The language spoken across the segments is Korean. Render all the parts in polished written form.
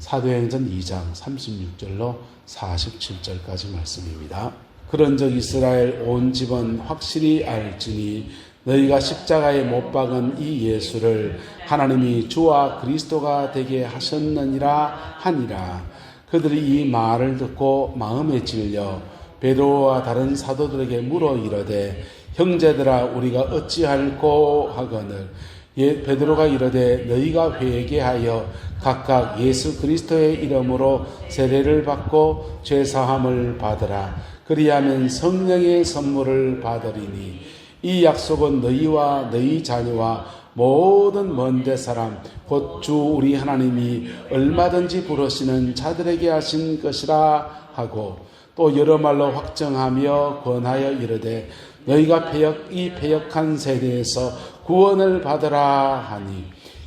사도행전 2장 36절로 47절까지 말씀입니다. 그런즉 이스라엘 온 집은 확실히 알지니 너희가 십자가에 못 박은 이 예수를 하나님이 주와 그리스도가 되게 하셨느니라 하니라. 그들이 이 말을 듣고 마음에 질려 베드로와 다른 사도들에게 물어 이르되 형제들아 우리가 어찌할꼬 하거늘 베드로가 이르되 너희가 회개하여 각각 예수 그리스도의 이름으로 세례를 받고 죄사함을 받으라. 그리하면 성령의 선물을 받으리니 이 약속은 너희와 너희 자녀와 모든 먼데 사람 곧 주 우리 하나님이 얼마든지 부르시는 자들에게 하신 것이라 하고 또 여러 말로 확정하며 권하여 이르되 너희가 이 패역한 세대에서 구원을 받으라 하니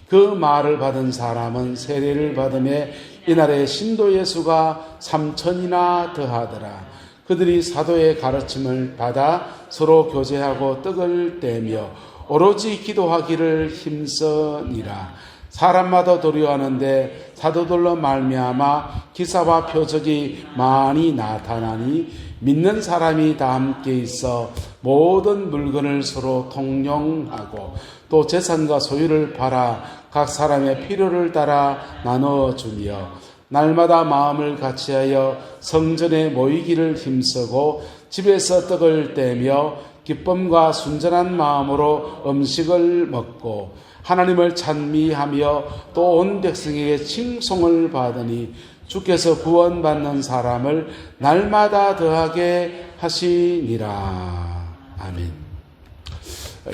그 말을 받은 사람은 세례를 받음에 이날에 신도 예수가 3,000이나 더하더라. 그들이 사도의 가르침을 받아 서로 교제하고 떡을 떼며 오로지 기도하기를 힘쓰니라. 사람마다 도료하는데 사도들로 말미암아 기사와 표적이 많이 나타나니 믿는 사람이 다 함께 있어 모든 물건을 서로 통용하고 또 재산과 소유를 팔아 각 사람의 필요를 따라 나눠주며 날마다 마음을 같이하여 성전에 모이기를 힘쓰고 집에서 떡을 떼며 기쁨과 순전한 마음으로 음식을 먹고 하나님을 찬미하며 또 온 백성에게 칭송을 받으니 주께서 구원받는 사람을 날마다 더하게 하시니라. 아멘.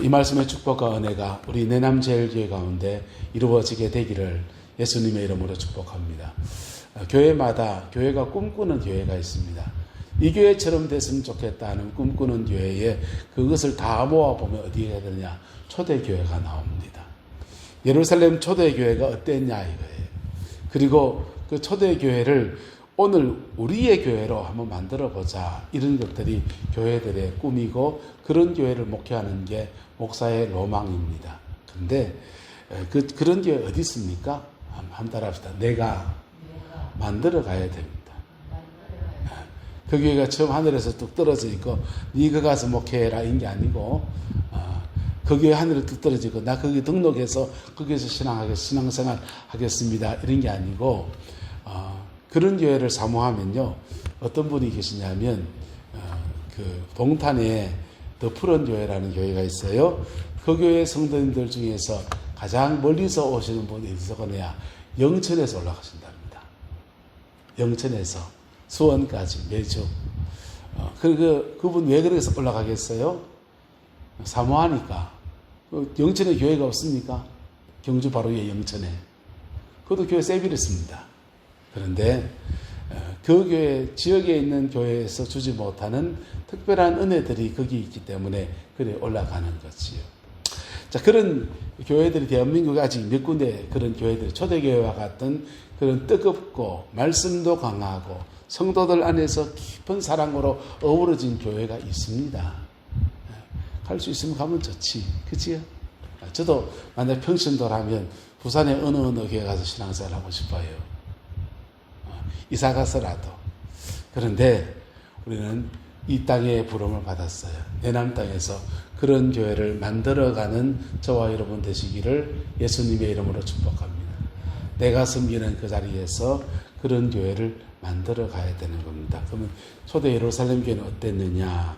이 말씀의 축복과 은혜가 우리 내남제일교회 가운데 이루어지게 되기를 예수님의 이름으로 축복합니다. 교회마다 교회가 꿈꾸는 교회가 있습니다. 이 교회처럼 됐으면 좋겠다는 꿈꾸는 교회에 그것을 다 모아보면 어디에 해야 되느냐? 초대교회가 나옵니다. 예루살렘 초대교회가 어땠냐 이거예요. 그리고 그 초대교회를 오늘 우리의 교회로 한번 만들어보자. 이런 것들이 교회들의 꿈이고 그런 교회를 목회하는 게 목사의 로망입니다. 근데 그런 교회 어디 있습니까? 한번 따라합시다. 내가 만들어 가야 됩니다. 그 교회가 처음 하늘에서 뚝 떨어져 있고 네가 가서 목회해라 이런 게 아니고 그 교회 하늘에 뚝 떨어지고 나 거기 등록해서 거기에서 신앙생활 하겠습니다 이런 게 아니고 그런 교회를 사모하면요 어떤 분이 계시냐면 그 동탄에 더 푸른 교회라는 교회가 있어요. 그 교회 성도님들 중에서 가장 멀리서 오시는 분이 어디서 가냐? 영천에서 올라가신답니다. 영천에서 수원까지 매주. 그분 왜 그래서 올라가겠어요? 사모하니까. 영천에 교회가 없습니까? 경주 바로 위에 영천에. 그것도 교회 세비랬습니다. 그런데 그 교회, 지역에 있는 교회에서 주지 못하는 특별한 은혜들이 거기 있기 때문에 그래 올라가는 거지요. 자, 그런 교회들이 대한민국에 아직 몇 군데 그런 교회들이 초대교회와 같은 그런 뜨겁고 말씀도 강하고 성도들 안에서 깊은 사랑으로 어우러진 교회가 있습니다. 갈 수 있으면 가면 좋지. 그치요? 저도 만약 평신도라면 부산의 어느 교회 가서 신앙생활 하고 싶어요. 이사 가서라도. 그런데 우리는 이 땅에 부름을 받았어요. 내남 땅에서 그런 교회를 만들어가는 저와 여러분 되시기를 예수님의 이름으로 축복합니다. 내가 섬기는 그 자리에서 그런 교회를 만들어 가야 되는 겁니다. 그러면 초대 예루살렘 교회는 어땠느냐?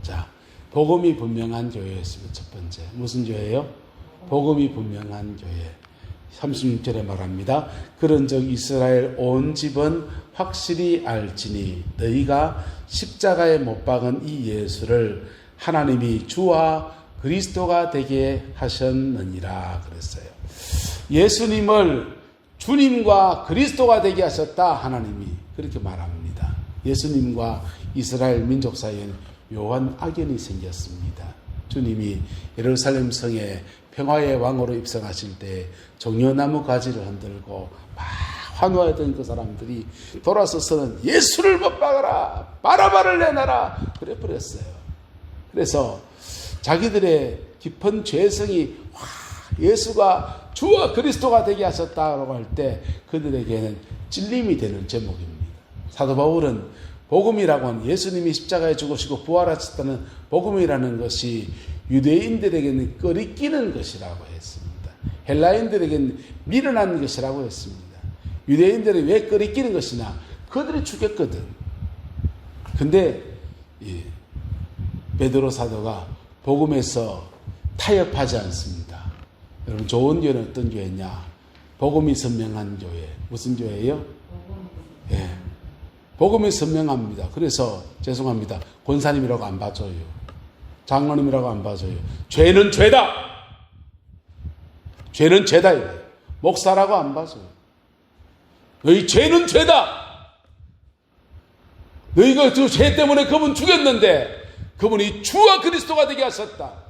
자, 복음이 분명한 교회였습니다. 첫 번째. 무슨 교회예요? 복음이 분명한 교회. 36절에 말합니다. 그런즉 이스라엘 온 집은 확실히 알지니 너희가 십자가에 못 박은 이 예수를 하나님이 주와 그리스도가 되게 하셨느니라 그랬어요. 예수님을 주님과 그리스도가 되게 하셨다 하나님이 그렇게 말합니다. 예수님과 이스라엘 민족 사이에는 묘한 악연이 생겼습니다. 주님이 예루살렘 성에 평화의 왕으로 입성하실 때 종려나무 가지를 흔들고 막 환호하던 그 사람들이 돌아서서는 예수를 못 박아라, 바라바를 내놔라 그래 버렸어요. 그래서 자기들의 깊은 죄성이 예수가 주와 그리스도가 되게 하셨다라고 할 때 그들에게는 찔림이 되는 제목입니다. 사도 바울은 복음이라고 하는 예수님이 십자가에 죽으시고 부활하셨다는 복음이라는 것이 유대인들에게는 꺼리끼는 것이라고 했습니다. 헬라인들에게는 미련한 것이라고 했습니다. 유대인들이 왜 꺼리끼는 것이냐? 그들이 죽였거든. 근데 베드로 사도가 복음에서 타협하지 않습니다. 여러분, 좋은 교회는 어떤 교회냐? 복음이 선명한 교회. 무슨 교회예요? 예. 복음이 선명합니다. 그래서 죄송합니다. 권사님이라고 안 봐줘요. 장로님이라고 안 봐줘요. 죄는 죄다. 죄는 죄다. 목사라고 안 봐줘요. 너희 죄는 죄다. 너희가 그 죄 때문에 그분 죽였는데 그분이 주와 그리스도가 되게 하셨다.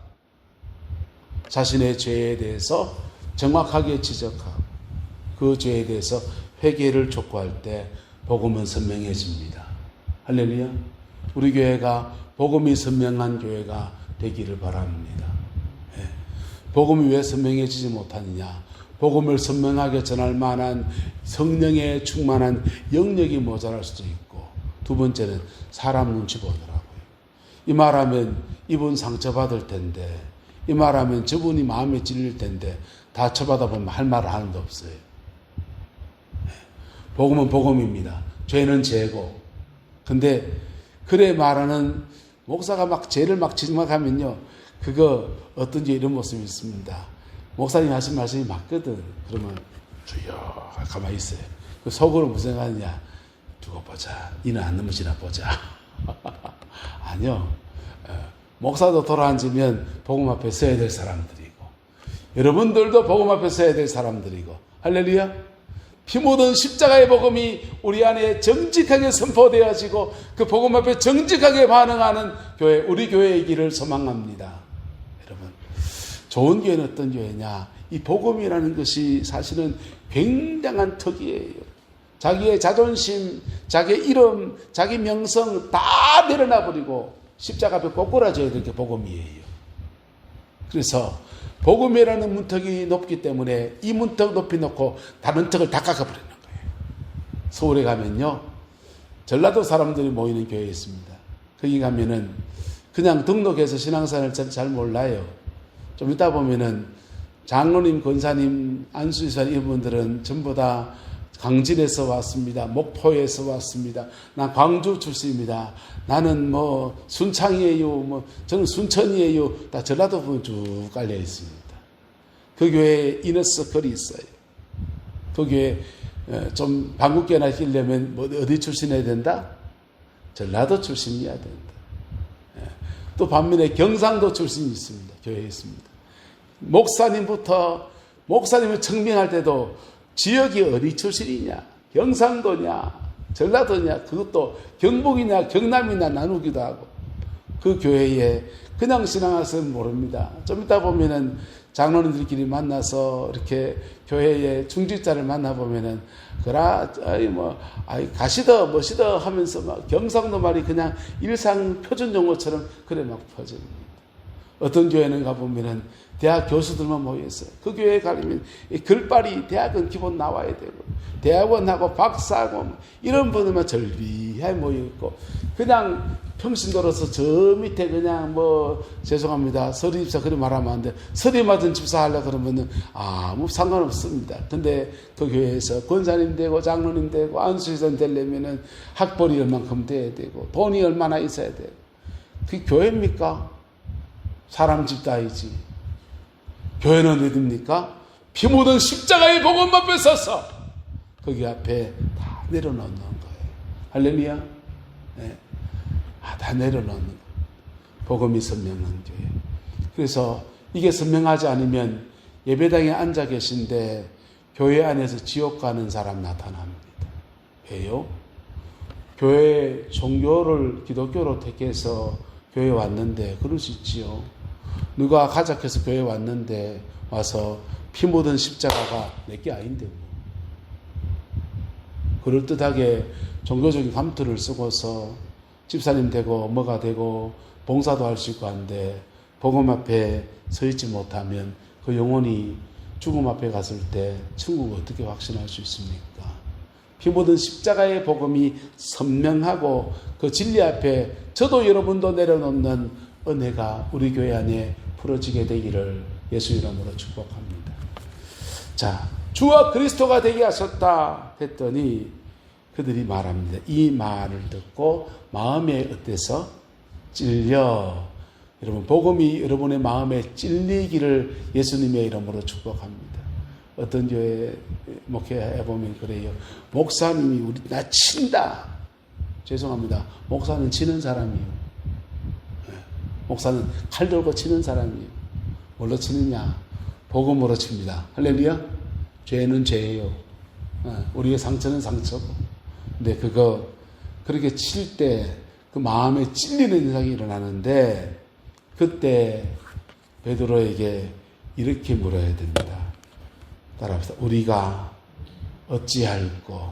자신의 죄에 대해서 정확하게 지적하고 그 죄에 대해서 회개를 촉구할 때 복음은 선명해집니다. 할렐루야. 우리 교회가 복음이 선명한 교회가 되기를 바랍니다. 예. 복음이 왜 선명해지지 못하느냐? 복음을 선명하게 전할 만한 성령에 충만한 영역이 모자랄 수도 있고, 두 번째는 사람 눈치 보더라고요. 이 말하면 이분 상처받을 텐데, 이 말하면 저분이 마음에 찔릴 텐데 다 쳐받아 보면 할 말을 하는데 없어요. 복음은 복음입니다. 죄는 죄고. 근데 그래 말하는 목사가 막 죄를 막 지적하면요, 그거 어떤지 이런 모습이 있습니다. 목사님 하신 말씀이 맞거든. 그러면 주여 가만히 있어요. 그 속으로 무슨 생각하느냐? 두고 보자. 이는 안 넘어지나 보자. 아니요. 목사도 돌아앉으면 복음 앞에 서야 될 사람들이고, 여러분들도 복음 앞에 서야 될 사람들이고, 할렐루야. 피 묻은 십자가의 복음이 우리 안에 정직하게 선포되어지고 그 복음 앞에 정직하게 반응하는 교회, 우리 교회이기를 소망합니다. 여러분, 좋은 교회는 어떤 교회냐? 이 복음이라는 것이 사실은 굉장한 덕이에요. 자기의 자존심, 자기의 이름, 자기 명성 다 내려놔버리고 십자가 앞에 꼬꾸라져야 될 게 복음이에요. 그래서 복음이라는 문턱이 높기 때문에 이 문턱 높이 놓고 다른 턱을 다 깎아버리는 거예요. 서울에 가면요, 전라도 사람들이 모이는 교회에 있습니다. 거기 가면은 그냥 등록해서 신앙생활을 잘 몰라요. 좀 이따 보면은 장로님, 권사님, 안수이사님 이런 분들은 전부 다 강진에서 왔습니다. 목포에서 왔습니다. 난 광주 출신입니다. 나는 뭐 순창이에요. 뭐 저는 순천이에요. 다 전라도 부분 쭉 깔려 있습니다. 그 교회에 이너서클이 있어요. 그 교회 좀 방국계나 끼려면 뭐 어디 출신해야 된다? 전라도 출신이어야 된다. 또 반면에 경상도 출신이 있습니다. 교회에 있습니다. 목사님을 청빙할 때도 지역이 어디 출신이냐, 경상도냐, 전라도냐, 그것도 경북이냐, 경남이냐 나누기도 하고, 그 교회에 그냥 신앙하서는 모릅니다. 좀 이따 보면은 장로님들끼리 만나서 이렇게 교회의 중직자를 만나보면은, 가시더, 멋이더 하면서 막 경상도 말이 그냥 일상 표준 용어처럼 그래 막 퍼집니다. 어떤 교회는 가보면은 대학 교수들만 모여있어요. 그 교회에 가려면 글빨이 대학은 기본 나와야 되고, 대학원하고 박사하고 이런 분들만 절비하게 모여있고, 그냥 평신도로서 저 밑에 그냥 죄송합니다. 서리집사 그렇게 말하면 안 돼. 서리 맞은 집사 하려고 그러면은 아무 상관없습니다. 근데 그 교회에서 권사님 되고 장로님 되고 안수기사님 되려면은 학벌이 얼만큼 돼야 되고, 돈이 얼마나 있어야 돼요. 그게 교회입니까? 사람 집단이지. 교회는 어디입니까? 피 묻은 십자가의 복음 앞에 서서 거기 앞에 다 내려놓는 거예요. 할렐루야. 네. 다 내려놓는 거예요. 복음이 선명한 교회. 그래서 이게 선명하지 않으면 예배당에 앉아 계신데 교회 안에서 지옥 가는 사람 나타납니다. 왜요? 교회 종교를 기독교로 택해서 교회에 왔는데 그럴 수 있지요. 누가 가작해서 교회에 왔는데 와서 피 묻은 십자가가 내게 아닌데 뭐. 그럴듯하게 종교적인 감투를 쓰고서 집사님 되고 뭐가 되고 봉사도 할 수 있고 한데 복음 앞에 서 있지 못하면 그 영혼이 죽음 앞에 갔을 때 천국을 어떻게 확신할 수 있습니까? 피 묻은 십자가의 복음이 선명하고 그 진리 앞에 저도 여러분도 내려놓는 은혜가 우리 교회 안에 풀어지게 되기를 예수 이름으로 축복합니다. 자, 주와 그리스도가 되게 하셨다 했더니 그들이 말합니다. 이 말을 듣고 마음에 어때서 찔려. 여러분, 복음이 여러분의 마음에 찔리기를 예수님의 이름으로 축복합니다. 어떤 교회 목회해보면 그래요. 목사님이 나 친다. 죄송합니다. 목사는 치는 사람이에요. 목사는 칼 들고 치는 사람이에요. 뭘로 치느냐? 복음으로 칩니다. 할렐루야. 죄는 죄예요. 우리의 상처는 상처고. 근데 그렇게 칠 때 그 마음에 찔리는 현상이 일어나는데 그때 베드로에게 이렇게 물어야 됩니다. 따라합시다. 우리가 어찌할꼬?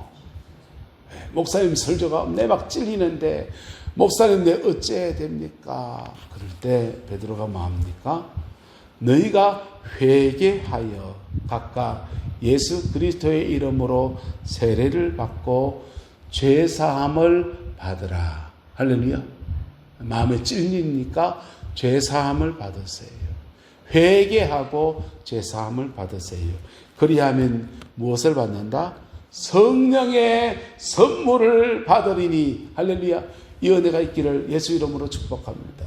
목사님 설교가 내 막 찔리는데 목사님 내 어찌해야 됩니까? 그럴 때 베드로가 뭐합니까? 너희가 회개하여 각각 예수 그리스도의 이름으로 세례를 받고 죄사함을 받으라. 할렐루야. 마음에 찔리니까 죄사함을 받으세요. 회개하고 죄사함을 받으세요. 그리하면 무엇을 받는다? 성령의 선물을 받으리니. 할렐루야. 이 은혜가 있기를 예수 이름으로 축복합니다.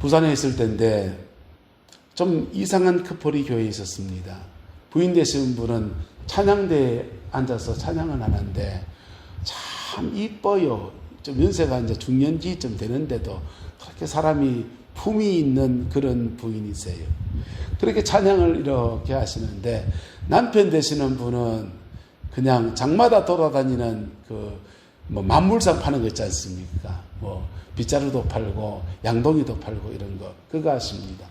부산에 있을 때인데 좀 이상한 커플이 교회에 있었습니다. 부인 되신 분은 찬양대에 앉아서 찬양을 하는데 참 이뻐요. 좀 연세가 이제 중년기쯤 되는데도 그렇게 사람이 품이 있는 그런 부인이세요. 그렇게 찬양을 이렇게 하시는데 남편 되시는 분은 그냥 장마다 돌아다니는 만물상 파는 거 있지 않습니까? 빗자루도 팔고 양동이도 팔고 이런 거 그거 하십니다.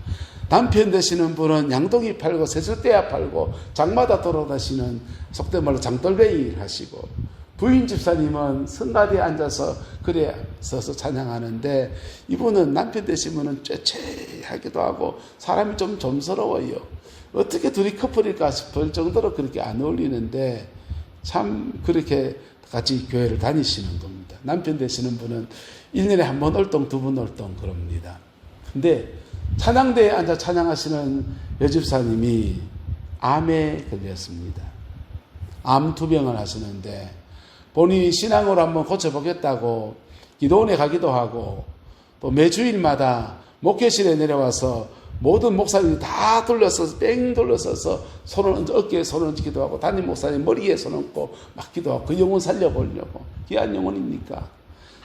남편 되시는 분은 양동이 팔고 세숫대야 팔고 장마다 돌아다니시는 속된 말로 장돌뱅이 하시고, 부인 집사님은 성가대에 앉아서 그래 서서 찬양하는데 이분은 남편 되시면은 쬐쬐하기도 하고 사람이 좀 점스러워요. 어떻게 둘이 커플일까 싶을 정도로 그렇게 안 어울리는데 참 그렇게 같이 교회를 다니시는 겁니다. 남편 되시는 분은 1년에 한 번 올동, 두 번 올동 그럽니다. 근데 찬양대에 앉아 찬양하시는 여집사님이 암에 걸렸습니다. 암 투병을 하시는데 본인이 신앙으로 한번 고쳐보겠다고 기도원에 가기도 하고 또 매주일마다 목회실에 내려와서 모든 목사님이 다 둘러서서 뺑 둘러서서 어깨에 손을 얹기도 하고 담임 목사님 머리에 손 얹고 막 기도하고 그 영혼 살려보려고, 귀한 영혼이니까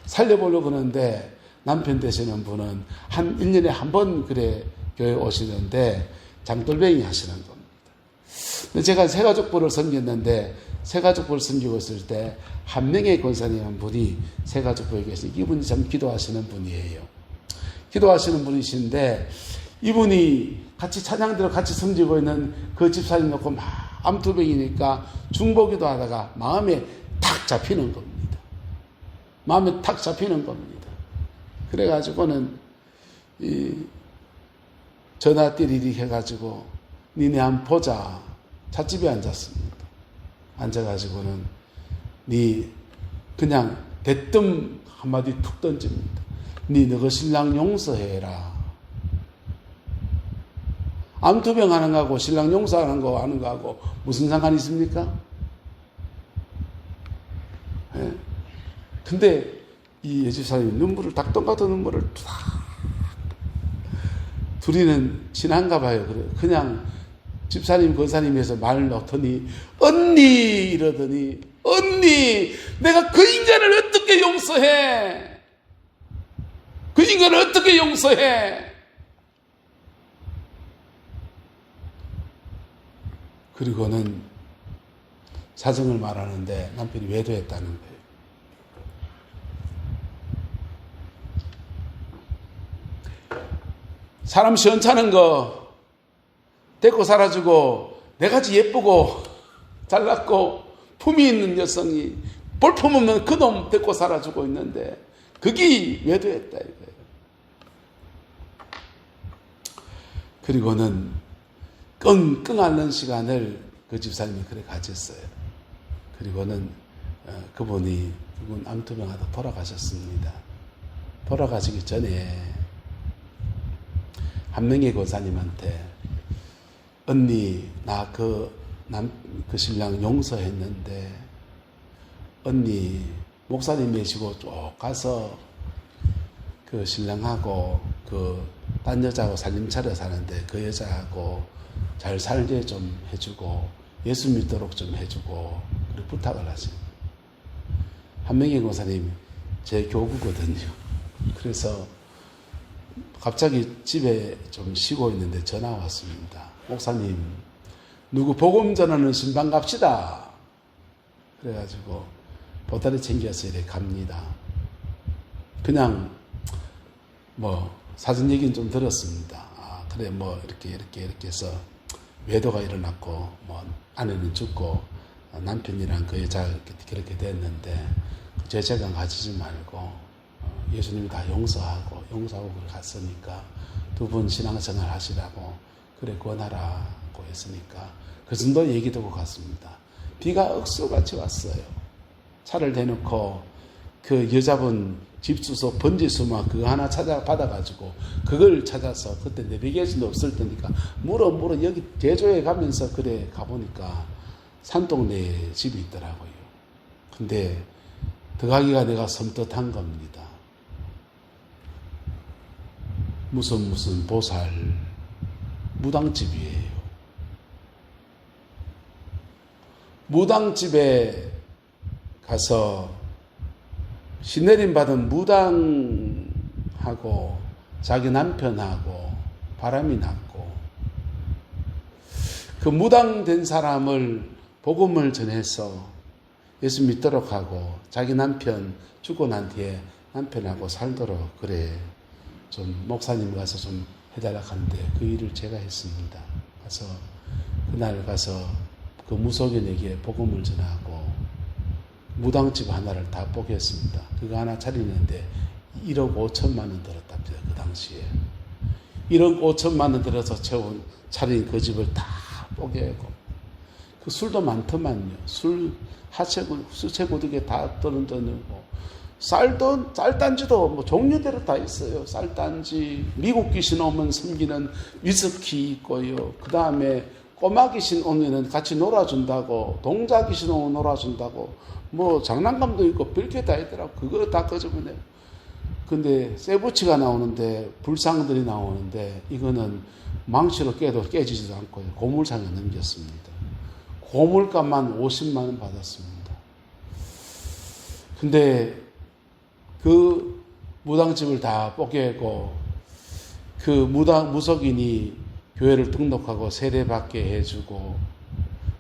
살려보려고 하는데 남편 되시는 분은 한 1년에 한 번 그래 교회 오시는데 장돌뱅이 하시는 겁니다. 제가 새가족부를 섬겼는데 새가족부를 섬기고 있을 때 한 명의 권사님 한 분이 새가족부에 계신 이분이 참 기도하시는 분이에요. 기도하시는 분이신데 이분이 같이 찬양대로 같이 섬기고 있는 그 집사님 놓고 막 암투병이니까 중보기도 하다가 마음에 탁 잡히는 겁니다. 마음에 탁 잡히는 겁니다. 그래가지고는 전화 띠리리 해가지고 니네 한번 보자. 찻집에 앉았습니다. 앉아가지고는 니 그냥 대뜸 한마디 툭 던집니다. 니 너가 신랑 용서해라. 암투병 하는 거하고 신랑 용서하는 거 하는 거하고 무슨 상관이 있습니까? 네. 근데 이 여집사님이 눈물을 닭똥 같은 눈물을 탁. 둘이는 친한가 봐요. 그냥 집사님 권사님에서 말을 넣더니 언니 이러더니 언니 내가 그 인간을 어떻게 용서해? 그 인간을 어떻게 용서해? 그리고는 사정을 말하는데 남편이 외도했다는 거예요. 사람 시원찮은 거 데리고 살아주고 내같이 예쁘고 잘났고 품이 있는 여성이 볼품없는 그놈 데리고 살아주고 있는데 그게 외도했다 이거예요. 그리고는 끙끙 앓는 시간을 그 집사님이 그래 가졌어요. 그리고는 그분 암투병하다 돌아가셨습니다. 돌아가시기 전에 한 명의 권사님한테 언니 나 그 신랑 용서했는데 언니 목사님 모시고 쭉 가서 그 신랑하고 그 딴 여자하고 살림 차려 사는데 그 여자하고 잘 살게 좀 해주고 예수 믿도록 좀 해주고 그렇게 부탁을 하세요. 한 명의 권사님 제 교구거든요. 그래서 갑자기 집에 좀 쉬고 있는데 전화 왔습니다. 목사님 누구 복음 전하는 신방 갑시다. 그래가지고 보따리 챙겨서 이렇게 갑니다. 그냥 뭐 사전 얘기는 좀 들었습니다. 아 그래 뭐 이렇게 해서 외도가 일어났고 뭐 아내는 죽고 남편이랑 그 여자 그렇게 됐는데 죄책감 가지지 말고 예수님이 다 용서하고 갔으니까 두 분 신앙생활 하시라고 그래 권하라고 했으니까 그 정도 얘기 듣고 갔습니다. 비가 억수같이 왔어요. 차를 대놓고 그 여자분 집 주소 번지수막 그거 하나 받아가지고 그걸 찾아서 그때 내비게이션도 없을 때니까 물어 여기 제조에 가면서 그래 가보니까 산동네에 집이 있더라고요. 근데 들어가기가 내가 섬뜩한 겁니다. 무슨 보살 무당집이에요. 무당집에 가서 신내림 받은 무당하고 자기 남편하고 바람이 났고 그 무당된 사람을 복음을 전해서 예수 믿도록 하고 자기 남편 죽고 난 뒤에 남편하고 살도록 그래 좀 목사님 가서 좀 해달라 하는데 그 일을 제가 했습니다. 가서 그날 가서 그 무속인에게 복음을 전하고 무당집 하나를 다 뽀개했습니다. 그거 하나 차리는데 1억 5천만 원 들었답니다. 그 당시에 1억 5천만 원 들어서 차린 그 집을 다 뽀개고 그 술도 많더만요. 술 수채구득에 다 떨어뜨리고 쌀단지도 뭐 종류대로 다 있어요. 쌀단지, 미국 귀신 오면 섬기는 위스키 있고요. 그 다음에 꼬마 귀신 오면은 같이 놀아준다고, 동자 귀신 오면 놀아준다고, 뭐 장난감도 있고 별게 다 있더라고. 그거 다 끄집어내요. 근데 쇠붙이가 나오는데 불상들이 나오는데 이거는 망치로 깨도 깨지지도 않고요. 고물상에 넘겼습니다. 고물값만 50만 원 받았습니다. 근데 그 무당집을 다 뽀개고 그 무속인이 교회를 등록하고 세례받게 해주고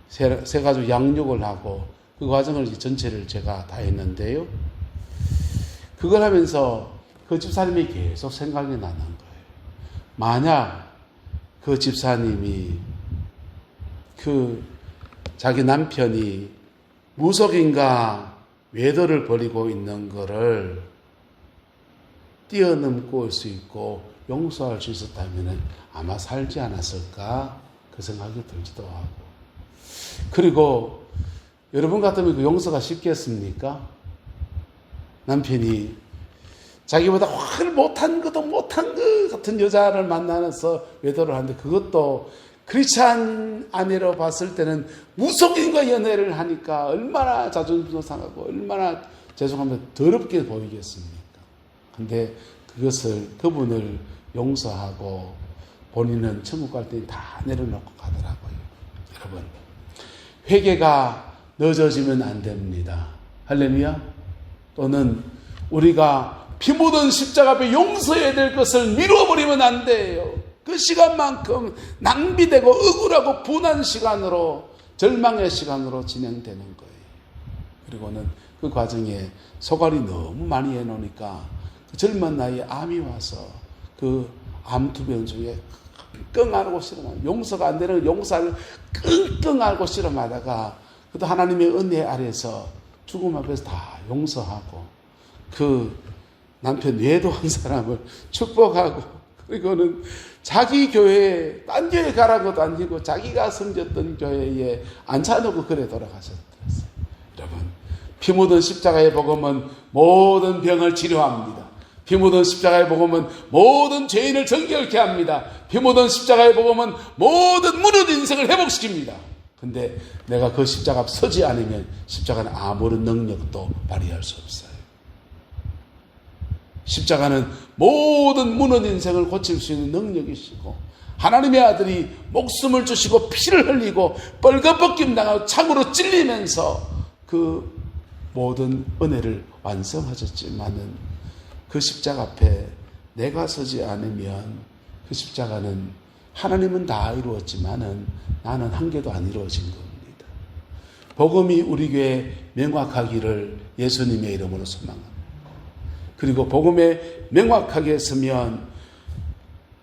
세가지고 양육을 하고 그 과정을 전체를 제가 다 했는데요. 그걸 하면서 그 집사님이 계속 생각이 나는 거예요. 만약 그 집사님이 그 자기 남편이 무속인가 외도를 벌이고 있는 거를 뛰어넘고 올 수 있고 용서할 수 있었다면 아마 살지 않았을까 그 생각이 들지도 하고 그리고 여러분 같으면 그 용서가 쉽겠습니까? 남편이 자기보다 훨 못한 것 같은 여자를 만나서 외도를 하는데 그것도 크리스찬 아내로 봤을 때는 무속인과 연애를 하니까 얼마나 자존심도 상하고 얼마나 죄송하면 더럽게 보이겠습니까? 근데 그분을 용서하고 본인은 천국 갈 때 다 내려놓고 가더라고요. 여러분, 회개가 늦어지면 안 됩니다. 할렐루야. 또는 우리가 피 묻은 십자가 앞에 용서해야 될 것을 미뤄버리면 안 돼요. 그 시간만큼 낭비되고 억울하고 분한 시간으로 절망의 시간으로 진행되는 거예요. 그리고는 그 과정에 소갈이 너무 많이 해놓으니까 그 젊은 나이에 암이 와서 그 암투병 중에 끙끙 앓고 실험하고 용서가 안 되는 용서를 끙끙 앓고 실험하다가 그것도 하나님의 은혜 아래서 죽음 앞에서 다 용서하고 그 남편 외도한 사람을 축복하고 그리고는 자기 교회에 딴 교회 가라고도 아니고 자기가 섬겼던 교회에 앉혀놓고 그래 돌아가셨어요. 여러분, 피 묻은 십자가의 복음은 모든 병을 치료합니다. 피 묻은 십자가의 복음은 모든 죄인을 정결케 합니다. 피 묻은 십자가의 복음은 모든 무너진 인생을 회복시킵니다. 근데 내가 그 십자가 앞에 서지 않으면 십자가는 아무런 능력도 발휘할 수 없어요. 십자가는 모든 무너진 인생을 고칠 수 있는 능력이시고, 하나님의 아들이 목숨을 주시고 피를 흘리고 뻘거벗김 당하고 창으로 찔리면서 그 모든 은혜를 완성하셨지만은 그 십자가 앞에 내가 서지 않으면 그 십자가는, 하나님은 다 이루었지만은 나는 한 개도 안 이루어진 겁니다. 복음이 우리 교회에 명확하기를 예수님의 이름으로 소망합니다. 그리고 복음에 명확하게 서면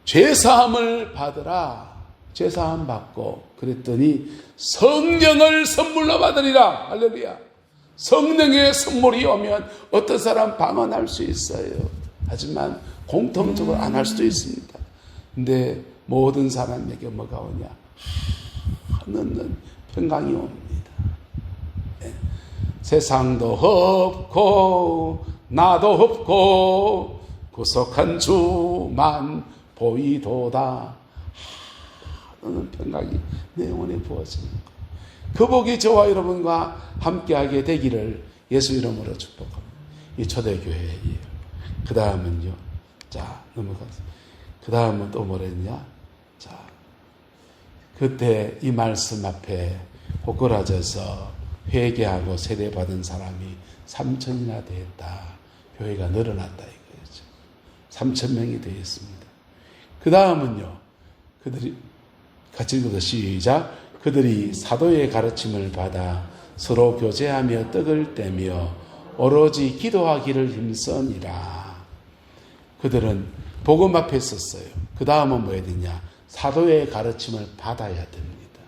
죄사함을 받으라. 죄사함 받고, 그랬더니 성령을 선물로 받으리라. 할렐루야. 성령의 선물이 오면 어떤 사람 방언할 수 있어요. 하지만 공통적으로 안 할 수도 있습니다. 근데 모든 사람에게 뭐가 오냐? 하는 평강이 옵니다. 네. 세상도 없고 나도 없고 구속한 주만 보이도다 하는 평강이 내 영혼에 부어지는 거예요. 그 복이 저와 여러분과 함께하게 되기를 예수 이름으로 축복합니다. 이 초대교회예요. 그 다음은요. 자, 넘어가세요. 그 다음은 또 뭐랬냐? 자, 그때 이 말씀 앞에 고꾸라져서 회개하고 세례받은 사람이 3,000이나 되었다. 교회가 늘어났다 이거죠. 3,000명이 되었습니다. 그 다음은요. 그들이 같이 읽어서 시작. 그들이 사도의 가르침을 받아 서로 교제하며 떡을 떼며 오로지 기도하기를 힘쓰니라. 그들은 복음 앞에 섰어요. 그 다음은 뭐 해야 되냐? 사도의 가르침을 받아야 됩니다.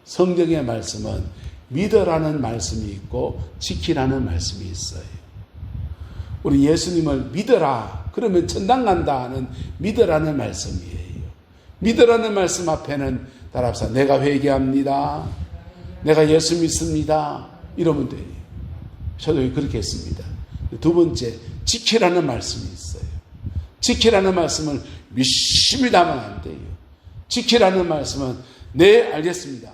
성경의 말씀은 믿으라는 말씀이 있고 지키라는 말씀이 있어요. 우리 예수님을 믿어라. 그러면 천당 간다 하는 믿으라는 말씀이에요. 믿으라는 말씀 앞에는 따라합시다. 내가 회개합니다. 내가 예수 믿습니다. 이러면 돼요. 저도 그렇게 했습니다. 두 번째, 지키라는 말씀이 있어요. 지키라는 말씀을 열심히 담으면 안 돼요. 지키라는 말씀은 네, 알겠습니다.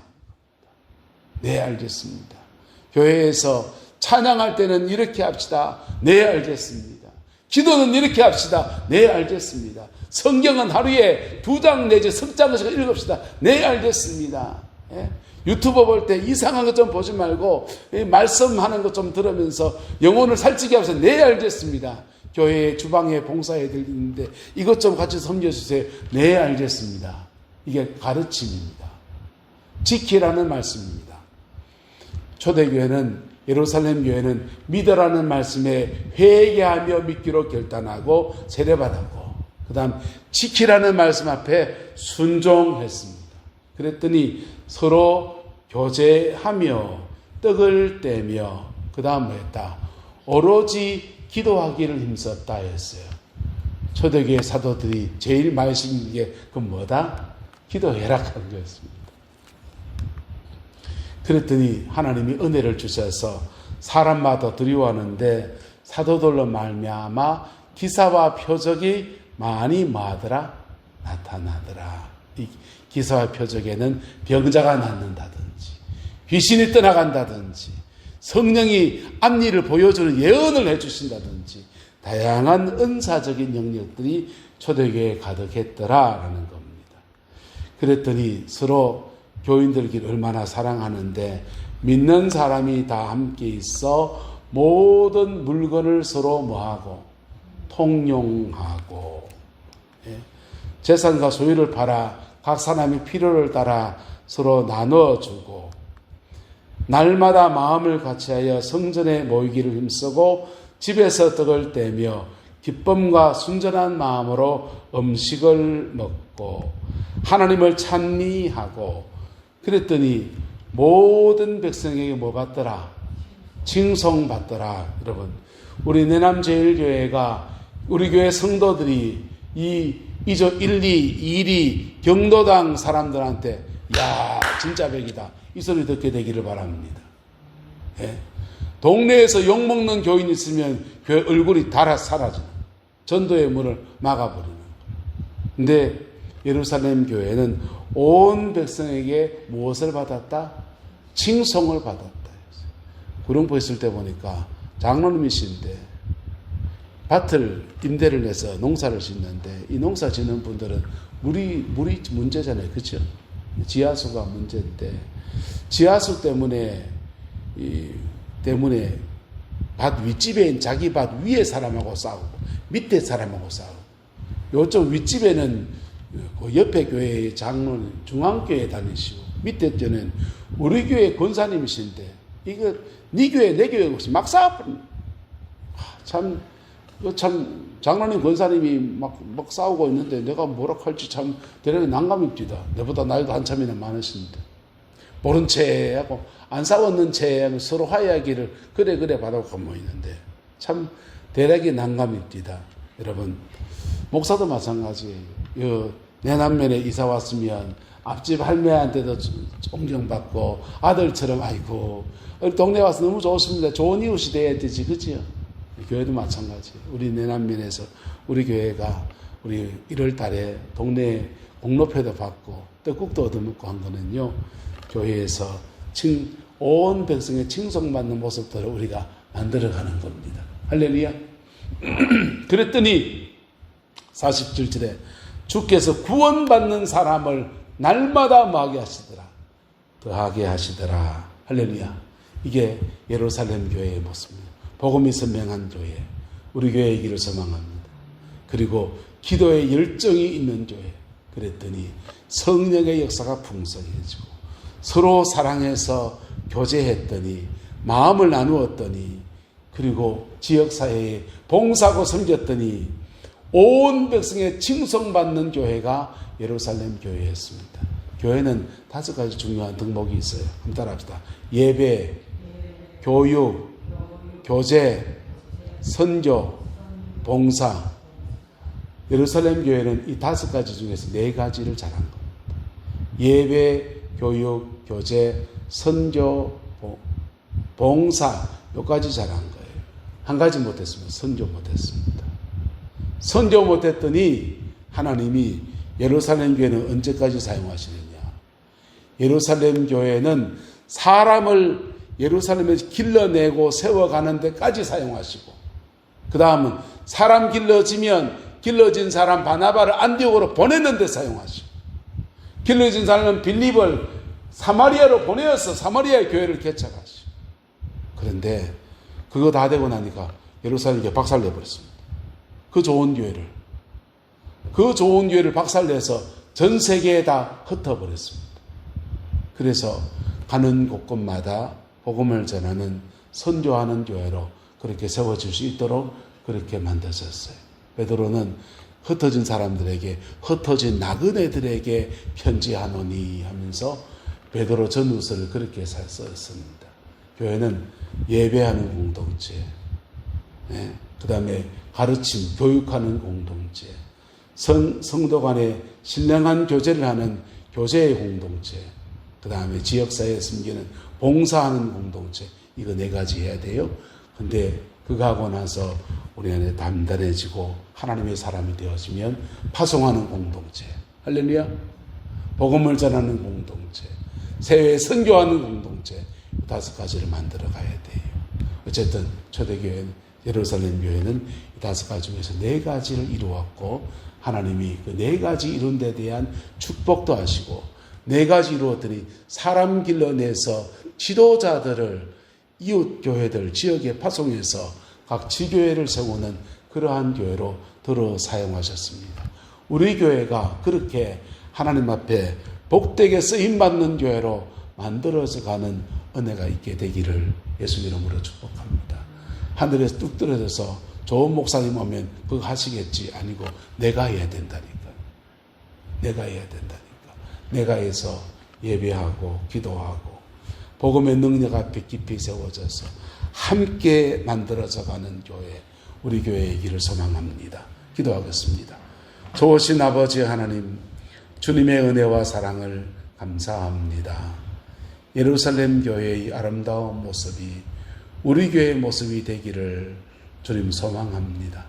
네, 알겠습니다. 교회에서 찬양할 때는 이렇게 합시다. 네, 알겠습니다. 기도는 이렇게 합시다. 네, 알겠습니다. 성경은 하루에 2장 내지 3장씩 읽읍시다. 네, 알겠습니다. 예? 유튜브 볼 때 이상한 것 좀 보지 말고 말씀하는 것 좀 들으면서 영혼을 살찌게 하면서 네, 알겠습니다. 교회 주방에 봉사애들 있는데 이것 좀 같이 섬겨주세요. 네, 알겠습니다. 이게 가르침입니다. 지키라는 말씀입니다. 초대교회는, 예루살렘 교회는 믿으라는 말씀에 회개하며 믿기로 결단하고 세례받았고, 그 다음 지키라는 말씀 앞에 순종했습니다. 그랬더니 서로 교제하며 떡을 떼며, 그 다음 뭐 했다? 오로지 기도하기를 힘썼다 했어요. 초대교회 사도들이 제일 많이 시킨 게 그건 뭐다? 기도해라 하는 거였습니다. 그랬더니 하나님이 은혜를 주셔서 사람마다 두려워하는데 사도들로 말미암아 기사와 표적이 많이 뭐하더라? 나타나더라. 이 기사와 표적에는 병자가 낫는다든지 귀신이 떠나간다든지 성령이 앞일을 보여주는 예언을 해주신다든지 다양한 은사적인 영역들이 초대교회에 가득했더라라는 겁니다. 그랬더니 서로 교인들끼리 얼마나 사랑하는데 믿는 사람이 다 함께 있어 모든 물건을 서로 뭐하고 통용하고, 예? 재산과 소유를 팔아 각 사람이 필요를 따라 서로 나눠주고, 날마다 마음을 같이하여 성전에 모이기를 힘쓰고 집에서 떡을 떼며 기쁨과 순전한 마음으로 음식을 먹고 하나님을 찬미하고, 그랬더니 모든 백성에게 뭐 받더라? 칭송받더라. 여러분, 우리 내남제일교회가, 우리 교회 성도들이 이 이저 1, 2, 2리 경도당 사람들한테 야 진짜 백이다 이 소리 듣게 되기를 바랍니다. 예? 동네에서 욕먹는 교인 있으면 교회 얼굴이 달아 사라지는 전도의 문을 막아버리는. 근데 예루살렘 교회는 온 백성에게 무엇을 받았다? 칭송을 받았다. 구룡포 있을 때 보니까 장로님이신데 밭을 임대를 내서 농사를 짓는데 이 농사 짓는 분들은 물이 문제잖아요. 그렇죠? 지하수가 문제인데 지하수 때문에 밭 윗집에 있는 자기 밭 위에 사람하고 싸우고 밑에 사람하고 싸우고 요쪽 윗집에는 그 옆에 교회의 장로는 중앙교회 다니시고 밑에 때는 우리 교회 권사님이신데 이거 네 교회 내 교회 없이 막 싸워버립니다. 참 장로님 권사님이 막 싸우고 있는데 내가 뭐라 할지 참 대단히 난감입니다. 내보다 나이도 한참이나 많으신데 모른 채 하고 안 싸웠는 채 하고 서로 화해하기를 그래 바라고 모이는데 참 대략이 난감입니다. 여러분 목사도 마찬가지예요. 내 남면에 이사 왔으면 앞집 할매한테도 존경받고 아들처럼 아이고 우리 동네 와서 너무 좋습니다. 좋은 이웃이 돼야 되지 그치요? 교회도 마찬가지. 우리 내남면에서 우리 교회가 우리 1월 달에 동네 공로표도 받고 떡국도 얻어먹고 한 거는요. 교회에서 온 백성의 칭송받는 모습들을 우리가 만들어가는 겁니다. 할렐루야. 그랬더니 47절에 주께서 구원받는 사람을 날마다 뭐하게 하시더라. 더하게 하시더라. 할렐루야. 이게 예루살렘 교회의 모습입니다. 복음이 선명한 교회. 우리 교회의 길을 소망합니다. 그리고 기도에 열정이 있는 교회. 그랬더니 성령의 역사가 풍성해지고 서로 사랑해서 교제했더니 마음을 나누었더니 그리고 지역사회에 봉사하고 섬겼더니 온 백성의 칭송받는 교회가 예루살렘 교회였습니다. 교회는 5가지 중요한 덕목이 있어요. 한번 따라합시다. 예배, 교육, 교제, 선교, 봉사. 예루살렘 교회는 이 5가지 중에서 4가지를 잘한 겁니다. 예배, 교육, 교제, 선교, 봉사 여기까지 잘한 거예요. 한 가지 못했습니다. 선교 못했습니다. 선교 못했더니 하나님이 예루살렘 교회는 언제까지 사용하시느냐. 예루살렘 교회는 사람을 예루살렘에서 길러내고 세워가는 데까지 사용하시고 그 다음은 사람 길러진 사람 바나바를 안디옥으로 보내는 데 사용하시고 길러진 사람은 빌립을 사마리아로 보내어서 사마리아의 교회를 개척하시고 그런데 그거 다 되고 나니까 예루살렘 교회 박살내버렸습니다. 그 좋은 교회를 박살내서 전 세계에 다 흩어버렸습니다. 그래서 가는 곳곳마다 복음을 전하는 선교하는 교회로 그렇게 세워질 수 있도록 그렇게 만드셨어요. 베드로는 흩어진 사람들에게 흩어진 나그네들에게 편지하노니 하면서 베드로 전후서를 그렇게 썼습니다. 교회는 예배하는 공동체, 그 다음에 가르침, 교육하는 공동체, 성도 간에 신령한 교제를 하는 교제의 공동체, 그 다음에 지역사회에 섬기는 봉사하는 공동체, 이거 4가지 해야 돼요. 근데 그거 하고 나서 우리 안에 단단해지고 하나님의 사람이 되어지면 파송하는 공동체, 할렐루야, 복음을 전하는 공동체, 세외에 선교하는 공동체, 5가지를 만들어 가야 돼요. 어쨌든 초대교회는 예루살렘 교회는 이 5가지 중에서 4가지를 이루었고 하나님이 그 4가지 이룬 데 대한 축복도 하시고 4가지 이루었더니 사람 길러내서 지도자들을 이웃 교회들 지역에 파송해서 각 지교회를 세우는 그러한 교회로 들어 사용하셨습니다. 우리 교회가 그렇게 하나님 앞에 복되게 쓰임받는 교회로 만들어져 가는 은혜가 있게 되기를 예수 이름으로 축복합니다. 하늘에서 뚝 떨어져서 좋은 목사님 오면 그거 하시겠지 아니고 내가 해야 된다니까. 내가 해야 된다니까. 내가 해서 예배하고 기도하고 복음의 능력 앞에 깊이 세워져서 함께 만들어져 가는 교회, 우리 교회의 길을 소망합니다. 기도하겠습니다. 좋으신 아버지 하나님, 주님의 은혜와 사랑을 감사합니다. 예루살렘 교회의 아름다운 모습이 우리 교회의 모습이 되기를 주님 소망합니다.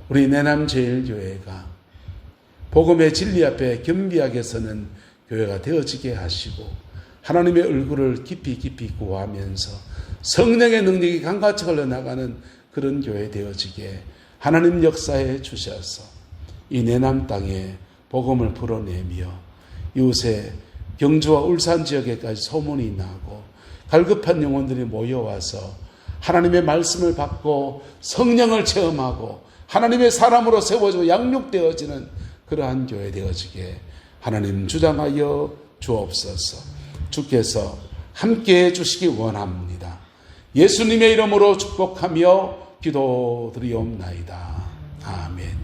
우리 내남제일교회가 복음의 진리 앞에 겸비하게 서는 교회가 되어지게 하시고 하나님의 얼굴을 깊이 구하면서 성령의 능력이 강같이 흘러나가는 그런 교회 되어지게 하나님 역사해 주셔서 이 내남 땅에 복음을 불어내며 이웃의 경주와 울산 지역에까지 소문이 나고 갈급한 영혼들이 모여와서 하나님의 말씀을 받고 성령을 체험하고 하나님의 사람으로 세워지고 양육되어지는 그러한 교회 되어지게 하나님 주장하여 주옵소서. 주께서 함께해 주시기 원합니다. 예수님의 이름으로 축복하며 기도드리옵나이다. 아멘.